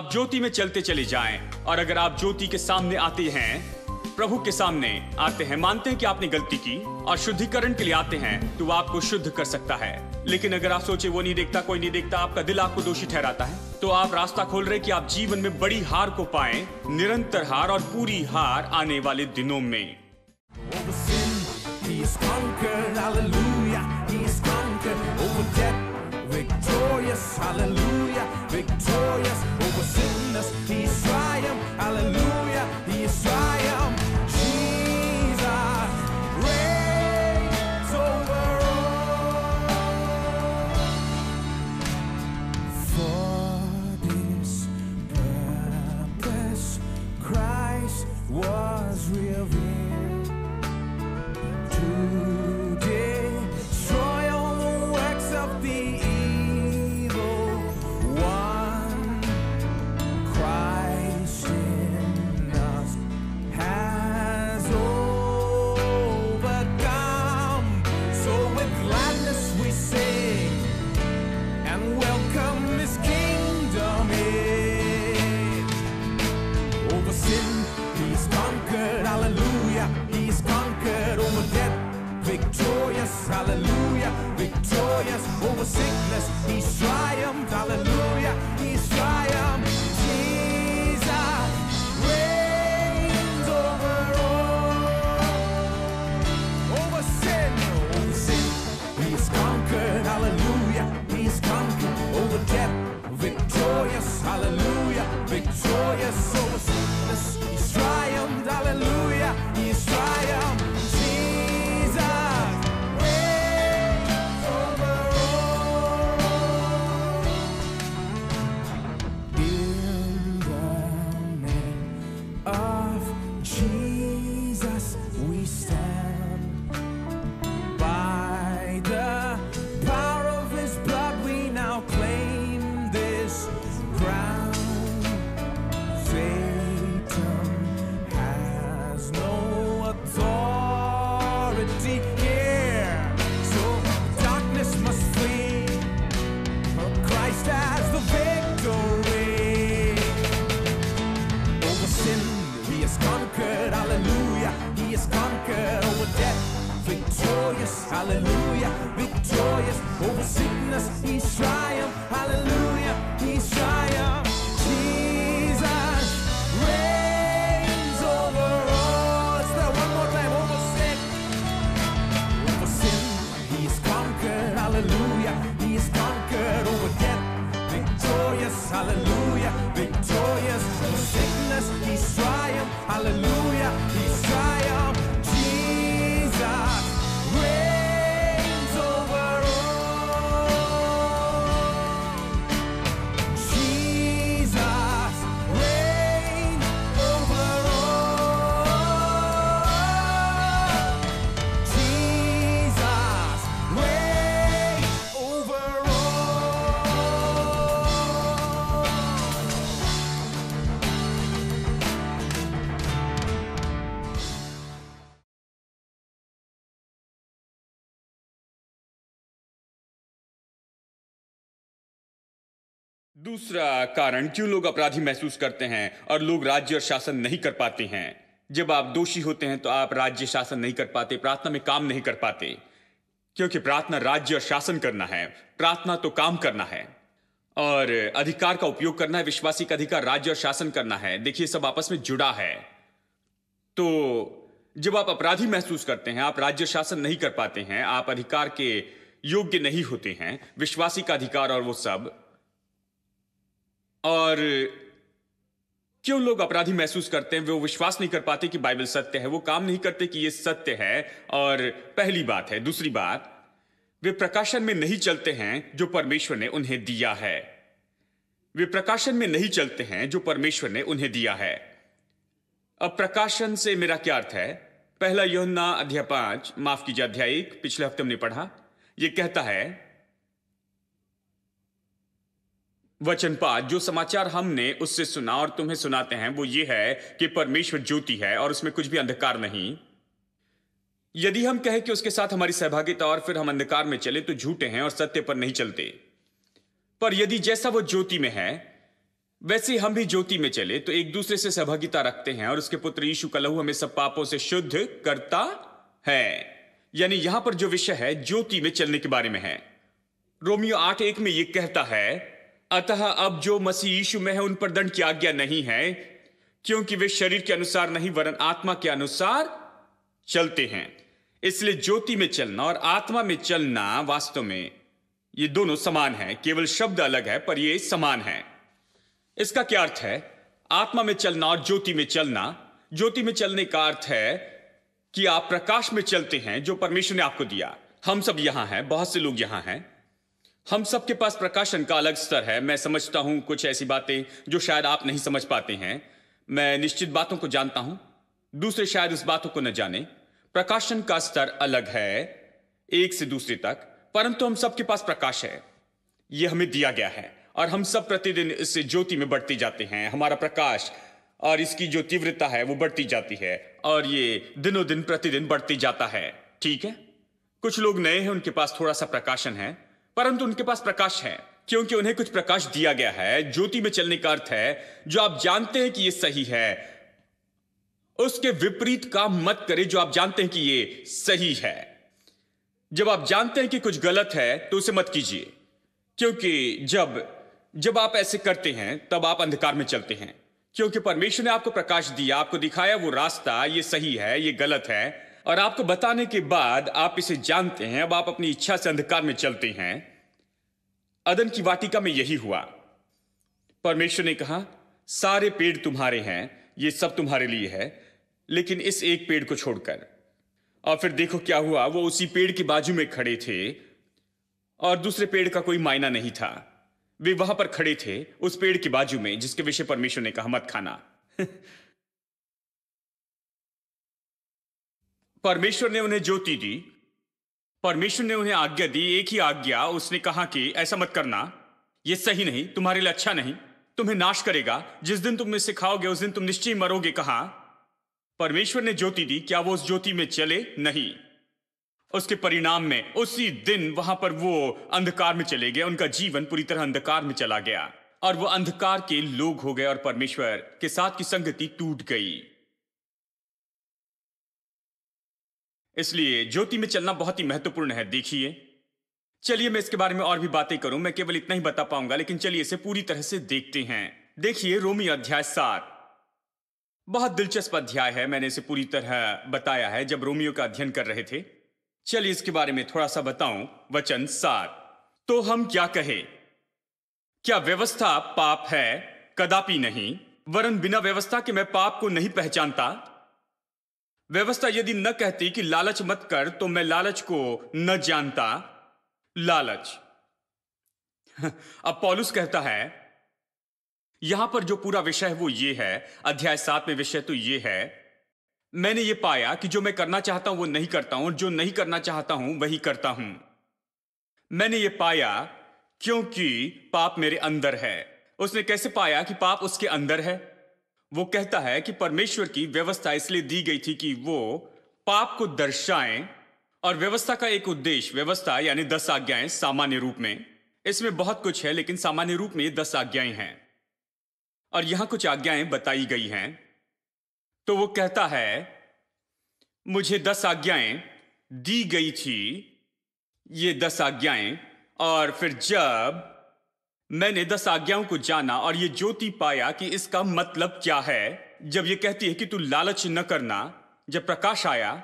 आप ज्योति में चलते चले जाएं, और अगर आप ज्योति के सामने आते हैं, प्रभु के सामने आते हैं, मानते हैं कि आपने गलती की और शुद्धिकरण के लिए आते हैं, तो वो आपको शुद्ध कर सकता है। लेकिन अगर आप सोचे वो नहीं देखता, कोई नहीं देखता, आपका दिल आपको दोषी ठहराता है, तो आप रास्ता खोल रहे कि आप जीवन में बड़ी हार को पाएं, निरंतर हार और पूरी हार आने वाले दिनों में। दूसरा कारण क्यों लोग अपराधी महसूस करते हैं और लोग राज्य और शासन नहीं कर पाते हैं। जब आप दोषी होते हैं तो आप राज्य शासन नहीं कर पाते, प्रार्थना में काम नहीं कर पाते, क्योंकि प्रार्थना राज्य और शासन करना है, प्रार्थना तो काम करना है और अधिकार का उपयोग करना है। विश्वासी का अधिकार राज्य और शासन करना है। देखिए, सब आपस में जुड़ा है। तो जब आप अपराधी महसूस करते हैं, आप राज्य शासन नहीं कर पाते हैं, आप अधिकार के योग्य नहीं होते हैं, विश्वासी का अधिकार और वो सब। और क्यों लोग अपराधी महसूस करते हैं? वो विश्वास नहीं कर पाते कि बाइबल सत्य है, वो काम नहीं करते कि ये सत्य है। और पहली बात है। दूसरी बात, वे प्रकाशन में नहीं चलते हैं जो परमेश्वर ने उन्हें दिया है। वे प्रकाशन में नहीं चलते हैं जो परमेश्वर ने उन्हें दिया है। अब प्रकाशन से मेरा क्या अर्थ है? पहला यूहन्ना अध्याय 5, माफ कीजिए अध्याय 1, पिछले हफ्ते हमने पढ़ा। यह कहता है वचन 5, जो समाचार हमने उससे सुना और तुम्हें सुनाते हैं वो ये है कि परमेश्वर ज्योति है और उसमें कुछ भी अंधकार नहीं। यदि हम कहें कि उसके साथ हमारी सहभागिता और फिर हम अंधकार में चले तो झूठे हैं और सत्य पर नहीं चलते। पर यदि जैसा वो ज्योति में है वैसे हम भी ज्योति में चले तो एक दूसरे से सहभागिता रखते हैं और उसके पुत्र यीशु का लहू हमें सब पापों से शुद्ध करता है। यानी यहां पर जो विषय है ज्योति में चलने के बारे में है। रोमियो 8:1 में यह कहता है, अतः अब जो मसीह यीशु में है उन पर दंड की आज्ञा नहीं है, क्योंकि वे शरीर के अनुसार नहीं वरन आत्मा के अनुसार चलते हैं। इसलिए ज्योति में चलना और आत्मा में चलना वास्तव में ये दोनों समान है, केवल शब्द अलग है पर ये समान है। इसका क्या अर्थ है? आत्मा में चलना और ज्योति में चलना। ज्योति में चलने का अर्थ है कि आप प्रकाश में चलते हैं जो परमेश्वर ने आपको दिया। हम सब यहां हैं, बहुत से लोग यहां हैं, हम सबके पास प्रकाशन का अलग स्तर है। मैं समझता हूं कुछ ऐसी बातें जो शायद आप नहीं समझ पाते हैं। मैं निश्चित बातों को जानता हूं, दूसरे शायद उस बातों को न जाने। प्रकाशन का स्तर अलग है एक से दूसरे तक, परंतु हम सबके पास प्रकाश है, यह हमें दिया गया है और हम सब प्रतिदिन इस ज्योति में बढ़ते जाते हैं। हमारा प्रकाश और इसकी जो तीव्रता है वो बढ़ती जाती है और ये दिनों दिन प्रतिदिन बढ़ती जाता है। ठीक है, कुछ लोग नए हैं, उनके पास थोड़ा सा प्रकाशन है, परंतु उनके पास प्रकाश है क्योंकि उन्हें कुछ प्रकाश दिया गया है। ज्योति में चलने का अर्थ है जो आप जानते हैं कि यह सही है, उसके विपरीत काम मत करें जो आप जानते हैं कि यह सही है। जब आप जानते हैं कि कुछ गलत है तो उसे मत कीजिए, क्योंकि जब आप ऐसे करते हैं तब आप अंधकार में चलते हैं। क्योंकि परमेश्वर ने आपको प्रकाश दिया, आपको दिखाया वो रास्ता, ये सही है, ये गलत है, और आपको बताने के बाद आप इसे जानते हैं। अब आप अपनी इच्छा से अंधकार में चलते हैं। अदन की वाटिका में यही हुआ। परमेश्वर ने कहा सारे पेड़ तुम्हारे हैं, ये सब तुम्हारे लिए है, लेकिन इस एक पेड़ को छोड़कर। और फिर देखो क्या हुआ, वो उसी पेड़ के बाजू में खड़े थे और दूसरे पेड़ का कोई मायना नहीं था। वे वहां पर खड़े थे उस पेड़ के बाजू में जिसके विषय परमेश्वर ने कहा मत खाना। परमेश्वर ने उन्हें ज्योति दी, परमेश्वर ने उन्हें आज्ञा दी, एक ही आज्ञा। उसने कहा कि ऐसा मत करना, यह सही नहीं, तुम्हारे लिए अच्छा नहीं, तुम्हें नाश करेगा, जिस दिन तुम इसे खाओगे उस दिन तुम निश्चय मरोगे। कहा परमेश्वर ने ज्योति दी, क्या वो उस ज्योति में चले? नहीं। उसके परिणाम में उसी दिन वहां पर वो अंधकार में चले गए। उनका जीवन पूरी तरह अंधकार में चला गया और वो अंधकार के लोग हो गए और परमेश्वर के साथ की संगति टूट गई। इसलिए ज्योति में चलना बहुत ही महत्वपूर्ण है। देखिए, चलिए मैं इसके बारे में और भी बातें करूं, मैं केवल इतना ही बता पाऊंगा, लेकिन चलिए इसे पूरी तरह से देखते हैं। देखिए रोमी अध्याय 7 बहुत दिलचस्प अध्याय है। मैंने इसे पूरी तरह बताया है जब रोमियो का अध्ययन कर रहे थे। चलिए इसके बारे में थोड़ा सा बताऊं। वचन 7, तो हम क्या कहें? क्या व्यवस्था पाप है? कदापि नहीं, वरन बिना व्यवस्था के मैं पाप को नहीं पहचानता। व्यवस्था यदि न कहती कि लालच मत कर, तो मैं लालच को न जानता। लालच अब पौलुस कहता है यहां पर जो पूरा विषय है वो ये है, अध्याय 7 में विषय तो ये है, मैंने ये पाया कि जो मैं करना चाहता हूं वो नहीं करता हूं, जो नहीं करना चाहता हूं वही करता हूं। मैंने ये पाया क्योंकि पाप मेरे अंदर है। उसने कैसे पाया कि पाप उसके अंदर है? वो कहता है कि परमेश्वर की व्यवस्था इसलिए दी गई थी कि वो पाप को दर्शाएं, और व्यवस्था का एक उद्देश्य, व्यवस्था यानी 10 आज्ञाएं सामान्य रूप में, इसमें बहुत कुछ है लेकिन सामान्य रूप में 10 आज्ञाएं हैं और यहां कुछ आज्ञाएं बताई गई हैं। तो वो कहता है मुझे 10 आज्ञाएं दी गई थी, ये 10 आज्ञाएं, और फिर जब मैंने 10 आज्ञाओं को जाना और ये ज्योति पाया कि इसका मतलब क्या है, जब ये कहती है कि तू लालच न करना, जब प्रकाश आया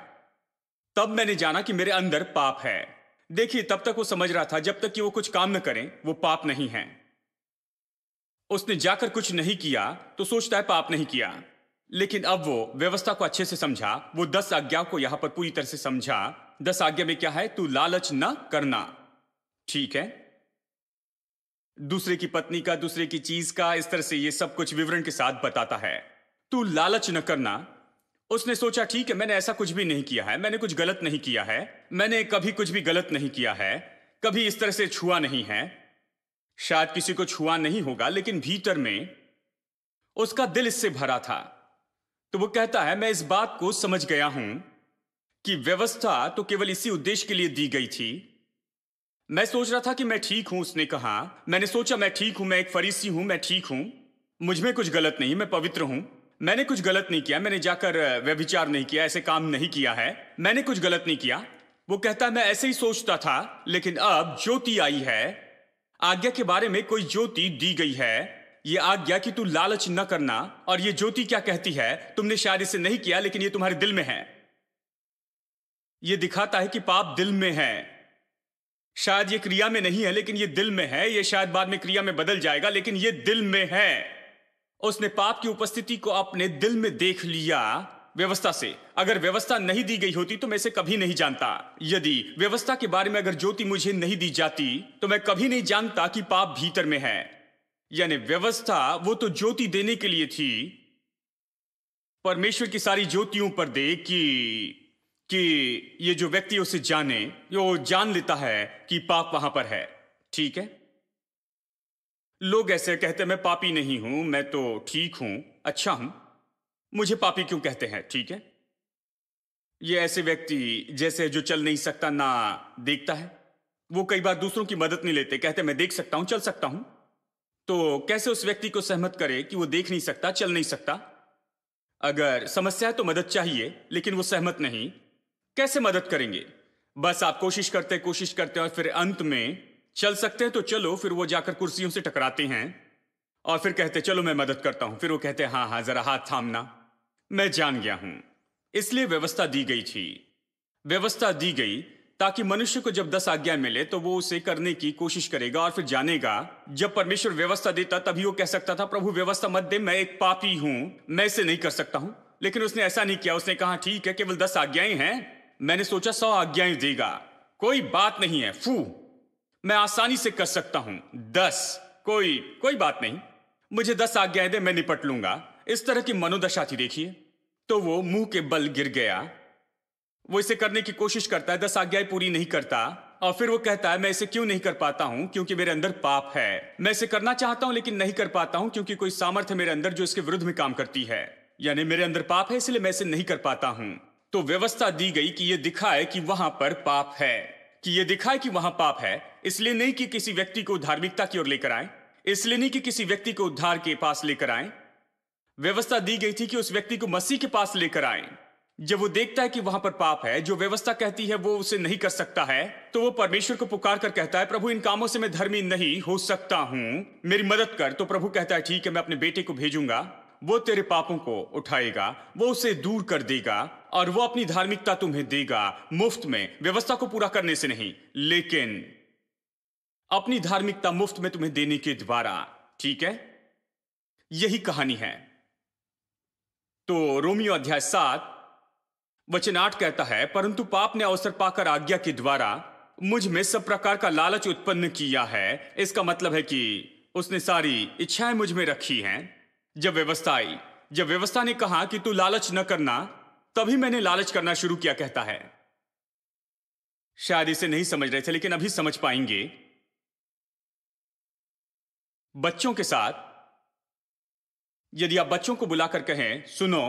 तब मैंने जाना कि मेरे अंदर पाप है। देखिए, तब तक वो समझ रहा था जब तक कि वो कुछ काम न करें वो पाप नहीं है। उसने जाकर कुछ नहीं किया तो सोचता है पाप नहीं किया, लेकिन अब वो व्यवस्था को अच्छे से समझा, वो 10 आज्ञाओं को यहां पर पूरी तरह से समझा। 10 आज्ञा में क्या है? तू लालच न करना। ठीक है, दूसरे की पत्नी का, दूसरे की चीज का, इस तरह से ये सब कुछ विवरण के साथ बताता है। तू लालच न करना। उसने सोचा ठीक है, मैंने ऐसा कुछ भी नहीं किया है, मैंने कुछ गलत नहीं किया है, मैंने कभी कुछ भी गलत नहीं किया है, कभी इस तरह से छुआ नहीं है। शायद किसी को छुआ नहीं होगा, लेकिन भीतर में उसका दिल इससे भरा था। तो वो कहता है मैं इस बात को समझ गया हूं कि व्यवस्था तो केवल इसी उद्देश्य के लिए दी गई थी। मैं सोच रहा था कि मैं ठीक हूं, उसने कहा, मैंने सोचा मैं ठीक हूं, मैं एक फरीसी हूं, मैं ठीक हूं, मुझ में कुछ गलत नहीं, मैं पवित्र हूं। मैंने कुछ गलत नहीं किया, मैंने जाकर व्यभिचार नहीं किया, ऐसे काम नहीं किया है, मैंने कुछ गलत नहीं किया। वो कहता है मैं ऐसे ही सोचता था, लेकिन अब ज्योति आई है, आज्ञा के बारे में कोई ज्योति दी गई है, ये आज्ञा कि तू लालच न करना। और ये ज्योति क्या कहती है? तुमने शायद इसे नहीं किया, लेकिन ये तुम्हारे दिल में है। ये दिखाता है कि पाप दिल में है। शायद ये क्रिया में नहीं है, लेकिन ये दिल में है। ये शायद बाद में क्रिया में बदल जाएगा, लेकिन ये दिल में है। उसने पाप की उपस्थिति को अपने दिल में देख लिया व्यवस्था से। अगर व्यवस्था नहीं दी गई होती तो मैं इसे कभी नहीं जानता। यदि व्यवस्था के बारे में अगर ज्योति मुझे नहीं दी जाती तो मैं कभी नहीं जानता कि पाप भीतर में है। यानी व्यवस्था वो तो ज्योति देने के लिए थी, परमेश्वर की सारी ज्योतियों पर दे कि ये जो व्यक्ति उसे जाने, वो जान लेता है कि पाप वहां पर है। ठीक है, लोग ऐसे कहते हैं मैं पापी नहीं हूं, मैं तो ठीक हूं, अच्छा हूं, मुझे पापी क्यों कहते हैं? ठीक है, ये ऐसे व्यक्ति जैसे जो चल नहीं सकता ना देखता है, वो कई बार दूसरों की मदद नहीं लेते, कहते मैं देख सकता हूं, चल सकता हूं। तो कैसे उस व्यक्ति को सहमत करे कि वो देख नहीं सकता, चल नहीं सकता? अगर समस्या है तो मदद चाहिए, लेकिन वो सहमत नहीं, कैसे मदद करेंगे? बस आप कोशिश करते हैं और फिर अंत में चल सकते हैं तो चलो, फिर वो जाकर कुर्सियों से टकराते हैं और फिर कहते चलो मैं मदद करता हूं। फिर वो कहते हाँ हाँ जरा हाथ थामना, मैं जान गया हूं। इसलिए व्यवस्था दी गई थी। व्यवस्था दी गई ताकि मनुष्य को जब 10 आज्ञा मिले तो वो उसे करने की कोशिश करेगा और फिर जानेगा। जब परमेश्वर व्यवस्था देता तभी वो कह सकता था प्रभु व्यवस्था मत दे, मैं एक पापी हूं, मैं इसे नहीं कर सकता हूं। लेकिन उसने ऐसा नहीं किया। उसने कहा ठीक है, केवल 10 आज्ञाएं हैं, मैंने सोचा 100 आज्ञाएं देगा, कोई बात नहीं है, मैं आसानी से कर सकता हूं। 10 कोई बात नहीं, मुझे 10 आज्ञाएं दे, मैं निपट लूंगा। इस तरह की मनोदशा थी। देखिए, तो वो मुंह के बल गिर गया। वो इसे करने की कोशिश करता है, 10 आज्ञाएं पूरी नहीं करता और फिर वो कहता है मैं इसे क्यों नहीं कर पाता हूं? क्योंकि मेरे अंदर पाप है। मैं इसे करना चाहता हूं लेकिन नहीं कर पाता हूं क्योंकि कोई सामर्थ्य मेरे अंदर जो इसके विरुद्ध में काम करती है। यानी मेरे अंदर पाप है, इसलिए मैं इसे नहीं कर पाता हूं। तो व्यवस्था दी गई कि यह दिखाए कि वहां पर पाप है, कि यह दिखाए कि वहां पाप है। इसलिए नहीं कि किसी व्यक्ति को धार्मिकता की ओर लेकर आए, इसलिए नहीं कि किसी व्यक्ति को उद्धार के पास लेकर आए। व्यवस्था दी गई थी कि उस व्यक्ति को मसीह के पास लेकर आए। जब वो देखता है कि वहां पर पाप है, जो व्यवस्था कहती है वो उसे नहीं कर सकता है, तो वो परमेश्वर को पुकार कर कहता है प्रभु इन कामों से मैं धर्मी नहीं हो सकता हूं, मेरी मदद कर। तो प्रभु कहता है ठीक है, मैं अपने बेटे को भेजूंगा, वो तेरे पापों को उठाएगा, वो उसे दूर कर देगा और वो अपनी धार्मिकता तुम्हें देगा मुफ्त में, व्यवस्था को पूरा करने से नहीं, लेकिन अपनी धार्मिकता मुफ्त में तुम्हें देने के द्वारा। ठीक है, यही कहानी है। तो रोमियो अध्याय 7 वचन 8 कहता है परंतु पाप ने अवसर पाकर आज्ञा के द्वारा मुझ में सब प्रकार का लालच उत्पन्न किया है। इसका मतलब है कि उसने सारी इच्छाएं मुझ में रखी हैं। जब व्यवस्था आई, जब व्यवस्था ने कहा कि तू लालच न करना, तभी मैंने लालच करना शुरू किया, कहता है। शायद इसे नहीं समझ रहे थे लेकिन अभी समझ पाएंगे। बच्चों के साथ यदि आप बच्चों को बुलाकर कहें सुनो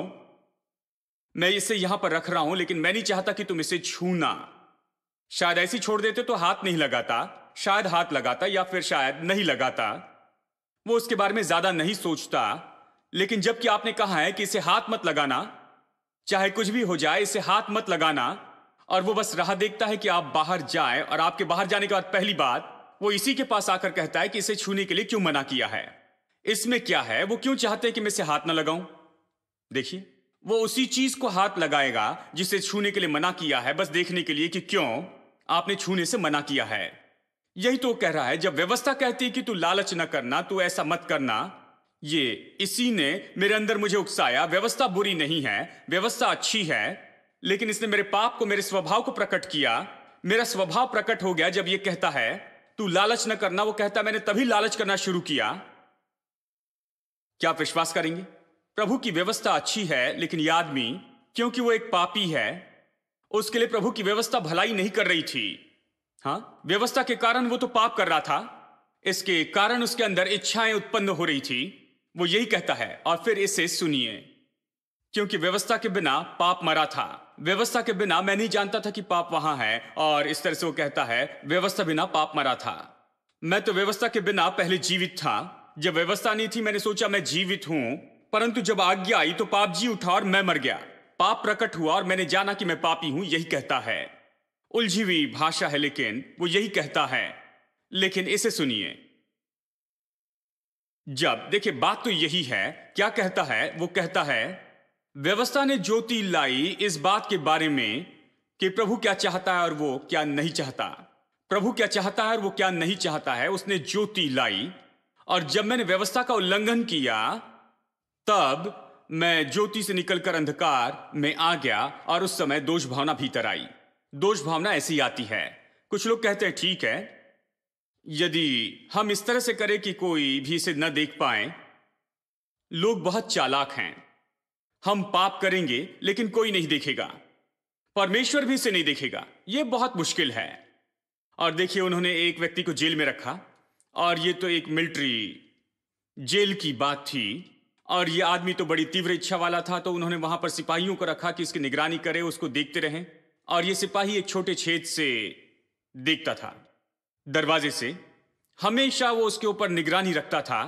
मैं इसे यहां पर रख रहा हूं लेकिन मैं नहीं चाहता कि तुम इसे छूना, शायद ऐसी छोड़ देते तो हाथ नहीं लगाता, शायद हाथ लगाता या फिर शायद नहीं लगाता, वो उसके बारे में ज्यादा नहीं सोचता। लेकिन जबकि आपने कहा है कि इसे हाथ मत लगाना, चाहे कुछ भी हो जाए इसे हाथ मत लगाना, और वो बस राह देखता है कि आप बाहर जाएं, और आपके बाहर जाने के बाद पहली बात वो इसी के पास आकर कहता है कि इसे छूने के लिए क्यों मना किया है, इसमें क्या है, वो क्यों चाहते हैं कि मैं इसे हाथ ना लगाऊं। देखिए, वो उसी चीज को हाथ लगाएगा जिसे छूने के लिए मना किया है, बस देखने के लिए कि क्यों आपने छूने से मना किया है। यही तो कह रहा है, जब व्यवस्था कहती है कि तू लालच न करना, तू ऐसा मत करना, ये इसी ने मेरे अंदर मुझे उकसाया। व्यवस्था बुरी नहीं है, व्यवस्था अच्छी है, लेकिन इसने मेरे पाप को, मेरे स्वभाव को प्रकट किया। मेरा स्वभाव प्रकट हो गया जब ये कहता है तू लालच न करना। वो कहता है मैंने तभी लालच करना शुरू किया। क्या आप विश्वास करेंगे? प्रभु की व्यवस्था अच्छी है, लेकिन ये आदमी, क्योंकि वो एक पापी है, उसके लिए प्रभु की व्यवस्था भलाई नहीं कर रही थी। हाँ, व्यवस्था के कारण वो तो पाप कर रहा था, इसके कारण उसके अंदर इच्छाएं उत्पन्न हो रही थी। वो यही कहता है, और फिर इसे सुनिए, क्योंकि व्यवस्था के बिना पाप मरा था। व्यवस्था के बिना मैं नहीं जानता था कि पाप वहां है, और इस तरह से वो कहता है व्यवस्था बिना पाप मरा था। मैं तो व्यवस्था के बिना पहले जीवित था, जब व्यवस्था नहीं थी मैंने सोचा मैं जीवित हूं, परंतु जब आज्ञा आई तो पाप जी उठा और मैं मर गया। पाप प्रकट हुआ और मैंने जाना कि मैं पापी हूं, यही कहता है। उलझी हुई भाषा है लेकिन वो यही कहता है। लेकिन इसे सुनिए, जब देखिए बात तो यही है, क्या कहता है? वो कहता है व्यवस्था ने ज्योति लाई इस बात के बारे में कि प्रभु क्या चाहता है और वो क्या नहीं चाहता। प्रभु क्या चाहता है और वो क्या नहीं चाहता है, उसने ज्योति लाई। और जब मैंने व्यवस्था का उल्लंघन किया तब मैं ज्योति से निकलकर अंधकार में आ गया और उस समय दोष भावना भीतर आई। दोष भावना ऐसी आती है। कुछ लोग कहते हैं ठीक है, यदि हम इस तरह से करें कि कोई भी इसे न देख पाए। लोग बहुत चालाक हैं। हम पाप करेंगे लेकिन कोई नहीं देखेगा, परमेश्वर भी इसे नहीं देखेगा। यह बहुत मुश्किल है। और देखिए उन्होंने एक व्यक्ति को जेल में रखा और यह तो एक मिलिट्री जेल की बात थी और यह आदमी तो बड़ी तीव्र इच्छा वाला था, तो उन्होंने वहां पर सिपाहियों को रखा कि इसकी निगरानी करे, उसको देखते रहें। और यह सिपाही एक छोटे छेद से देखता था, दरवाजे से। हमेशा वो उसके ऊपर निगरानी रखता था,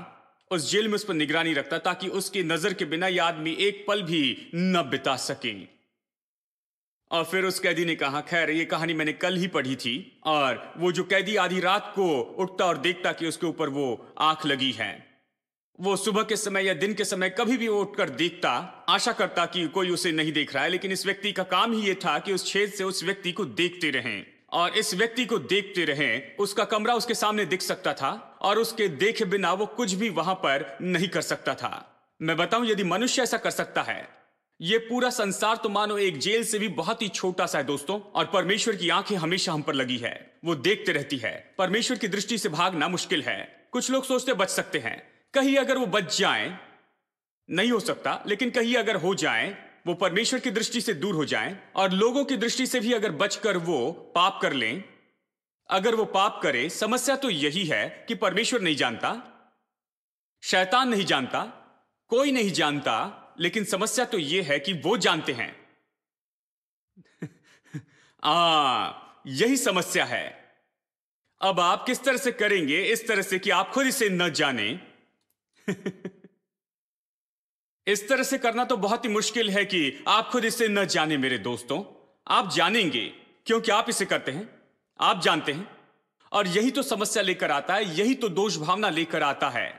उस जेल में उस पर निगरानी रखता ताकि उसकी नजर के बिना यह आदमी एक पल भी न बिता सके। और फिर उस कैदी ने कहा, खैर ये कहानी मैंने कल ही पढ़ी थी, और वो जो कैदी आधी रात को उठता और देखता कि उसके ऊपर वो आंख लगी है, वो सुबह के समय या दिन के समय कभी भी वो उठकर देखता, आशा करता कि कोई उसे नहीं देख रहा है। लेकिन इस व्यक्ति का काम ही ये था कि उस छेद से उस व्यक्ति को देखते रहें और इस व्यक्ति को देखते रहें। उसका कमरा उसके सामने दिख सकता था और उसके देखे बिना वो कुछ भी वहां पर नहीं कर सकता था। मैं बताऊं, यदि मनुष्य ऐसा कर सकता है, ये पूरा संसार तो मानो एक जेल से भी बहुत ही छोटा सा है दोस्तों। और परमेश्वर की आंखें हमेशा हम पर लगी है, वो देखते रहती है। परमेश्वर की दृष्टि से भागना मुश्किल है। कुछ लोग सोचते बच सकते हैं, कहीं अगर वो बच जाएं, नहीं हो सकता, लेकिन कहीं अगर हो जाएं, वो परमेश्वर की दृष्टि से दूर हो जाएं और लोगों की दृष्टि से भी अगर बचकर वो पाप कर लें। अगर वो पाप करे, समस्या तो यही है कि परमेश्वर नहीं जानता, शैतान नहीं जानता, कोई नहीं जानता, लेकिन समस्या तो यह है कि वो जानते हैं। यही समस्या है। अब आप किस तरह से करेंगे? इस तरह से कि आप खुद इसे न जानें। इस तरह से करना तो बहुत ही मुश्किल है कि आप खुद इसे न जाने मेरे दोस्तों। आप जानेंगे क्योंकि आप इसे करते हैं, आप जानते हैं। और यही तो समस्या लेकर आता है, यही तो दोष भावना लेकर आता है,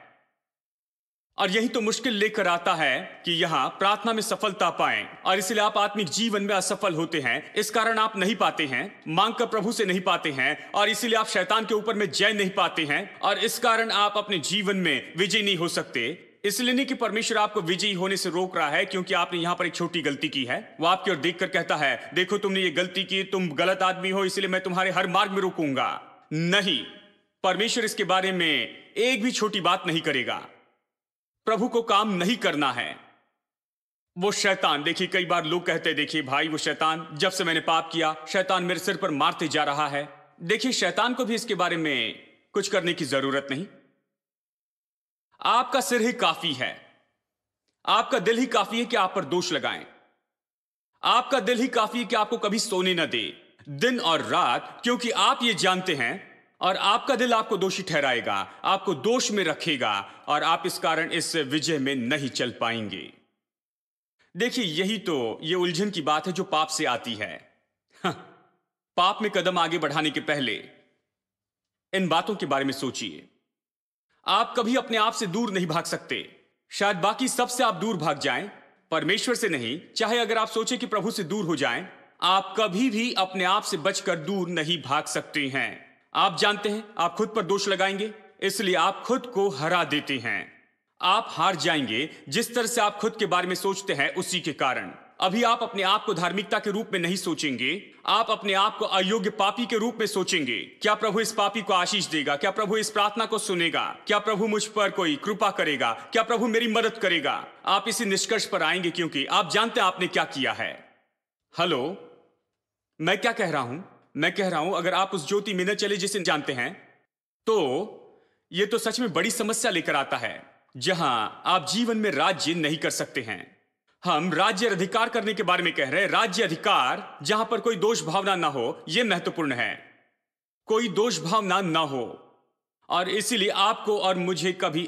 और यही तो मुश्किल लेकर आता है कि यहां प्रार्थना में सफलता पाएं। और इसलिए आप आत्मिक जीवन में असफल होते हैं। इस कारण आप नहीं पाते हैं, मांग कर प्रभु से नहीं पाते हैं, और इसीलिए आप शैतान के ऊपर में जय नहीं पाते हैं, और इस कारण आप अपने जीवन में विजयी नहीं हो सकते। इसलिए नहीं कि परमेश्वर आपको विजयी होने से रोक रहा है क्योंकि आपने यहां पर एक छोटी गलती की है। वो आपकी ओर देखकर कहता है, देखो तुमने ये गलती की, तुम गलत आदमी हो, इसलिए मैं तुम्हारे हर मार्ग में रोकूंगा। नहीं, परमेश्वर इसके बारे में एक भी छोटी बात नहीं करेगा। प्रभु को काम नहीं करना है। वो शैतान, देखिए कई बार लोग कहते हैं, देखिए भाई वो शैतान, जब से मैंने पाप किया शैतान मेरे सिर पर मारते जा रहा है। देखिए शैतान को भी इसके बारे में कुछ करने की जरूरत नहीं। आपका सिर ही काफी है, आपका दिल ही काफी है कि आप पर दोष लगाएं। आपका दिल ही काफी है कि आपको कभी सोने न दे दिन और रात, क्योंकि आप ये जानते हैं, और आपका दिल आपको दोषी ठहराएगा, आपको दोष में रखेगा, और आप इस कारण इस विजय में नहीं चल पाएंगे। देखिए यही तो ये उलझन की बात है जो पाप से आती है। पाप में कदम आगे बढ़ाने के पहले इन बातों के बारे में सोचिए। आप कभी अपने आप से दूर नहीं भाग सकते। शायद बाकी सबसे आप दूर भाग जाएं, परमेश्वर से नहीं। चाहे अगर आप सोचें कि प्रभु से दूर हो जाएं, आप कभी भी अपने आप से बचकर दूर नहीं भाग सकते हैं। आप जानते हैं आप खुद पर दोष लगाएंगे, इसलिए आप खुद को हरा देते हैं। आप हार जाएंगे जिस तरह से आप खुद के बारे में सोचते हैं उसी के कारण। अभी आप अपने आप को धार्मिकता के रूप में नहीं सोचेंगे, आप अपने आप को अयोग्य पापी के रूप में सोचेंगे। क्या प्रभु इस पापी को आशीष देगा? क्या प्रभु इस प्रार्थना को सुनेगा? क्या प्रभु मुझ पर कोई कृपा करेगा? क्या प्रभु मेरी मदद करेगा? आप इसी निष्कर्ष पर आएंगे क्योंकि आप जानते हैं आपने क्या किया है। हेलो, मैं क्या कह रहा हूं? मैं कह रहा हूं अगर आप उस ज्योति में न चले जिसे जानते हैं, तो यह तो सच में बड़ी समस्या लेकर आता है, जहां आप जीवन में राज्य नहीं कर सकते हैं। हम राज्य अधिकार करने के बारे में कह रहे हैं। राज्य अधिकार जहां पर कोई दोष भावना ना हो, यह महत्वपूर्ण है। कोई दोष भावना ना हो, और इसीलिए आपको और मुझे कभी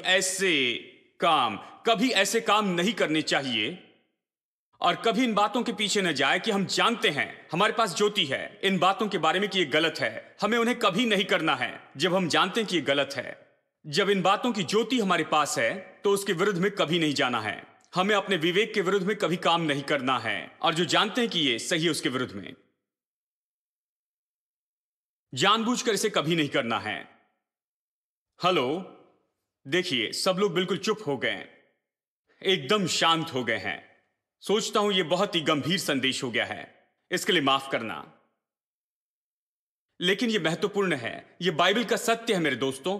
ऐसे काम नहीं करने चाहिए और कभी इन बातों के पीछे न जाए कि हम जानते हैं हमारे पास ज्योति है इन बातों के बारे में कि ये गलत है। हमें उन्हें कभी नहीं करना है जब हम जानते हैं कि ये गलत है। जब इन बातों की ज्योति हमारे पास है तो उसके विरुद्ध में कभी नहीं जाना है। हमें अपने विवेक के विरुद्ध में कभी काम नहीं करना है और जो जानते हैं कि ये सही है उसके विरुद्ध में जानबूझकर इसे कभी नहीं करना है। हेलो, देखिए सब लोग बिल्कुल चुप हो गए, एकदम शांत हो गए हैं। सोचता हूं यह बहुत ही गंभीर संदेश हो गया है, इसके लिए माफ करना, लेकिन यह महत्वपूर्ण है। यह बाइबल का सत्य है मेरे दोस्तों।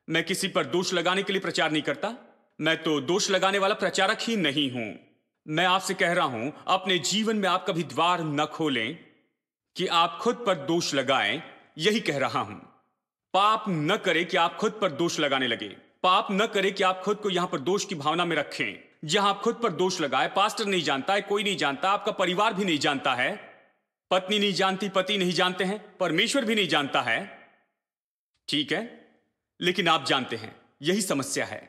मैं किसी पर दोष लगाने के लिए प्रचार नहीं करता, मैं तो दोष लगाने वाला प्रचारक ही नहीं हूं। मैं आपसे कह रहा हूं अपने जीवन में आप कभी द्वार न खोलें कि आप खुद पर दोष लगाएं। यही कह रहा हूं, पाप न करें कि आप खुद पर दोष लगाने लगे। पाप न करें कि आप खुद को यहां पर दोष की भावना में रखें। जहां आप खुद पर दोष लगाए, पास्टर नहीं जानता है, कोई नहीं जानता, आपका परिवार भी नहीं जानता है, पत्नी नहीं जानती, पति नहीं जानते हैं, परमेश्वर भी नहीं जानता है, ठीक है, लेकिन आप जानते हैं। यही समस्या है।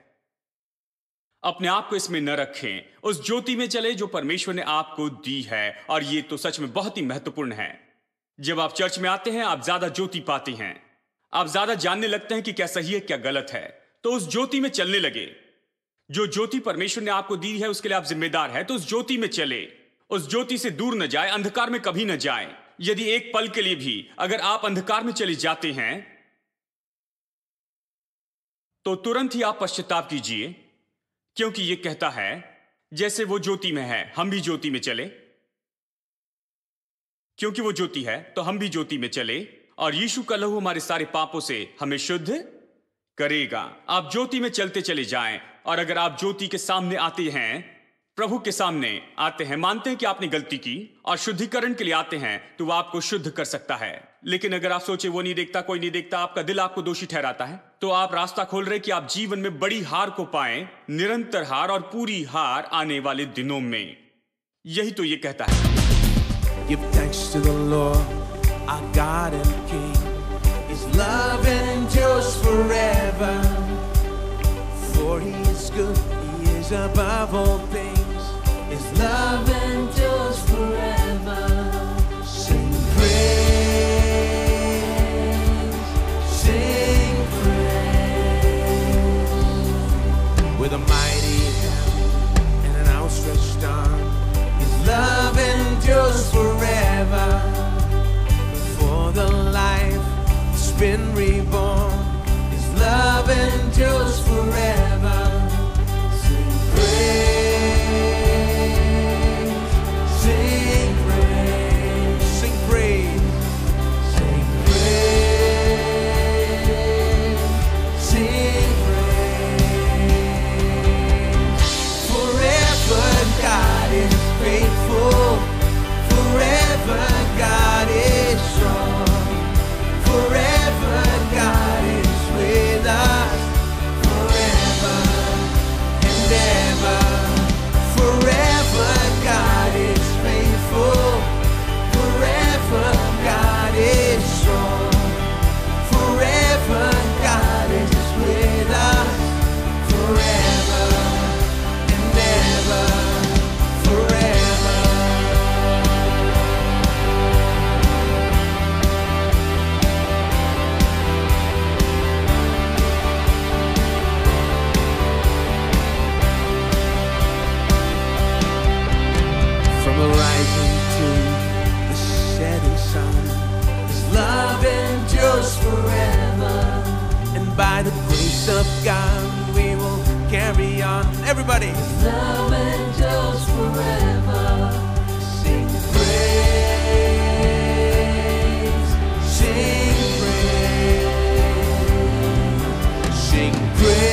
अपने आप को इसमें न रखें, उस ज्योति में चले जो परमेश्वर ने आपको दी है। और यह तो सच में बहुत ही महत्वपूर्ण है। जब आप चर्च में आते हैं आप ज्यादा ज्योति पाते हैं, आप ज्यादा जानने लगते हैं कि क्या सही है क्या गलत है, तो उस ज्योति में चलने लगे। जो ज्योति परमेश्वर ने आपको दी है उसके लिए आप जिम्मेदार है, तो उस ज्योति में चले, उस ज्योति से दूर न जाए, अंधकार में कभी न जाए। यदि एक पल के लिए भी अगर आप अंधकार में चले जाते हैं तो तुरंत ही आप पश्चाताप कीजिए, क्योंकि यह कहता है जैसे वो ज्योति में है हम भी ज्योति में चले। क्योंकि वो ज्योति है तो हम भी ज्योति में चले और यीशु का लहू हमारे सारे पापों से हमें शुद्ध करेगा। आप ज्योति में चलते चले जाएं। और अगर आप ज्योति के सामने आते हैं, प्रभु के सामने आते हैं, मानते हैं कि आपने गलती की और शुद्धिकरण के लिए आते हैं, तो वह आपको शुद्ध कर सकता है। लेकिन अगर आप सोचे वो नहीं देखता, कोई नहीं देखता, आपका दिल आपको दोषी ठहराता है, तो आप रास्ता खोल रहे कि आप जीवन में बड़ी हार को पाएं, निरंतर हार और पूरी हार आने वाले दिनों में। यही तो ये कहता है। Give thanks to the Lord, our God and King. His love endures forever. For He is good, He is above all things. His love endures forever. Sing praise, sing praise. With a mighty hand and an outstretched arm, His love endures forever. For the life that's been reborn, His love endures forever. Sing praise, sing praise, sing praise, sing praise, sing praise. Forever God is faithful, forever God is strong, forever God is with us, forever and ever. Forever God is faithful, forever God is strong, forever God is with us, forever and ever, forever. From the rising to the setting sun, His love endures forever. And by the grace of God, we will carry on. Everybody, His love endures forever. Sing praise, sing praise, sing praise.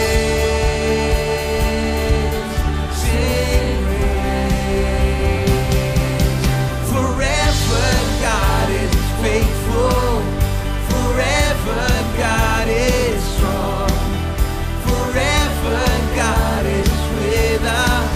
Faithful, forever God is strong, forever God is with us,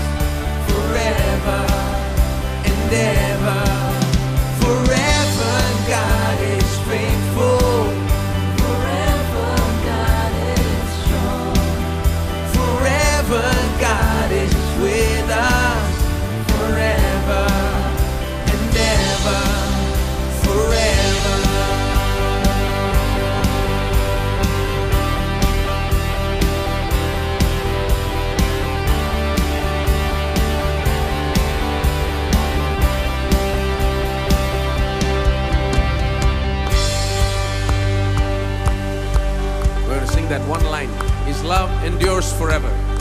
forever.